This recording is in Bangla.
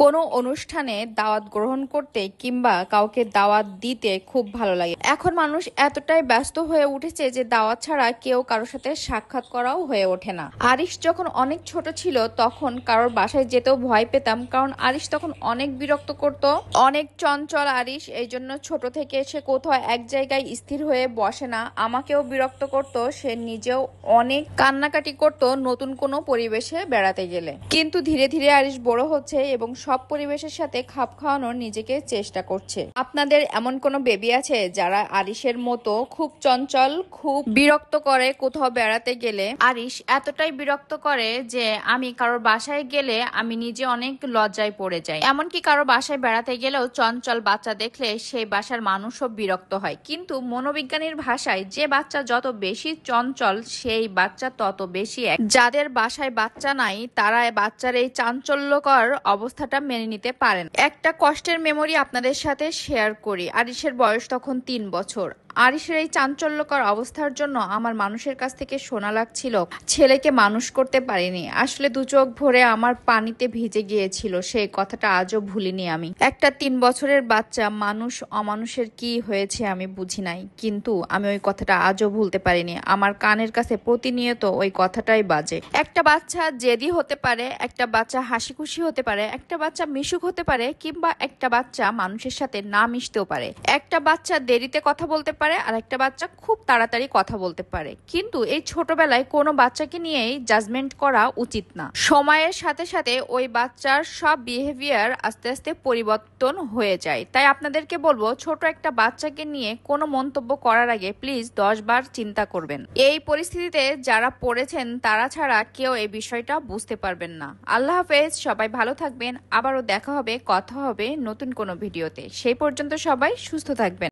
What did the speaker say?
কোনো অনুষ্ঠানে দাওয়াত গ্রহণ করতে কিংবা কাউকে দাওয়াত দিতে খুব ভালো লাগে। এখন মানুষ এতটাই ব্যস্ত হয়ে উঠেছে যে দাওয়াত ছাড়া কেউ কারোর সাথে সাক্ষাৎ করাও হয়ে ওঠে না। আরিশ যখন অনেক ছোট ছিল তখন কারোর বাসায় যেতেও ভয় পেতাম, কারণ আরিশ তখন অনেক বিরক্ত করত। অনেক চঞ্চল আরিশ, এই জন্য ছোট থেকে সে কোথাও এক জায়গায় স্থির হয়ে বসে না। আমাকেও বিরক্ত করত, সে নিজেও অনেক কান্নাকাটি করত নতুন কোনো পরিবেশে বেড়াতে গেলে। কিন্তু ধীরে ধীরে আরিশ বড় হচ্ছে এবং সব পরিবেশের সাথে খাপ খাওয়ানোর নিজেকে চেষ্টা করছে। আপনাদের এমন কোনো বেবি আছে যারা আরিশের মতো খুব চঞ্চল, খুব বিরক্ত করে কোথাও বেড়াতে গেলে? আরিশ এতটাই বিরক্ত করে যে আমি কারোর বাসায় গেলে আমি নিজে অনেক লজ্জায় পড়ে যাই। এমনকি কারো বাসায় বেড়াতে গেলেও চঞ্চল বাচ্চা দেখলে সেই বাসার মানুষও বিরক্ত হয়। কিন্তু মনোবিজ্ঞানীর ভাষায় যে বাচ্চা যত বেশি চঞ্চল সেই বাচ্চা তত বেশি যাদের বাসায় বাচ্চা নাই তারা বাচ্চার এই চাঞ্চল্যকর অবস্থাটা মেনে নিতে পারেন। একটা কষ্টের মেমোরি আপনাদের সাথে শেয়ার করি। আরিশের বয়স তখন 3 বছর। আরিশের এই চাঞ্চল্যকর অবস্থার জন্য আমার মানুষের কাছ থেকে শোনা লাগছিল ছেলেকে মানুষ করতে পারিনি। আসলে দু চোখ ভরে আমার পানিতে ভিজে গিয়েছিল, সেই কথাটা আজও ভুলিনি আমি। একটা 3 বছরের বাচ্চা মানুষ অমানুষের কি হয়েছে আমি বুঝি নাই, কিন্তু আমি ওই কথাটা আজও ভুলতে পারিনি। আমার কানের কাছে প্রতিনিয়ত ওই কথাটাই বাজে। একটা বাচ্চা জেদি হতে পারে, একটা বাচ্চা হাসি খুশি হতে পারে, একটা বাচ্চা মিশুক হতে পারে, কিংবা একটা বাচ্চা মানুষের সাথে না মিশতেও পারে। একটা বাচ্চা দেরিতে কথা বলতে পারে আর একটা বাচ্চা খুব তাড়াতাড়ি কথা বলতে পারে। কিন্তু এই ছোটবেলায় কোনো বাচ্চাকে নিয়েই জাজমেন্ট করা উচিত না। সময়ের সাথে সাথে ওই বাচ্চার সব বিহেভিয়ার আস্তে আস্তে পরিবর্তন হয়ে যায়। তাই আপনাদেরকে বলবো, ছোট একটা বাচ্চাকে নিয়ে কোনো মন্তব্য করার আগে প্লিজ 10 বার চিন্তা করবেন। এই পরিস্থিতিতে যারা পড়েছেন তারা ছাড়া কেউ এই বিষয়টা বুঝতে পারবেন না। আল্লাহ হাফেজ, সবাই ভালো থাকবেন। আবারও দেখা হবে, কথা হবে নতুন কোনো ভিডিওতে। সেই পর্যন্ত সবাই সুস্থ থাকবেন।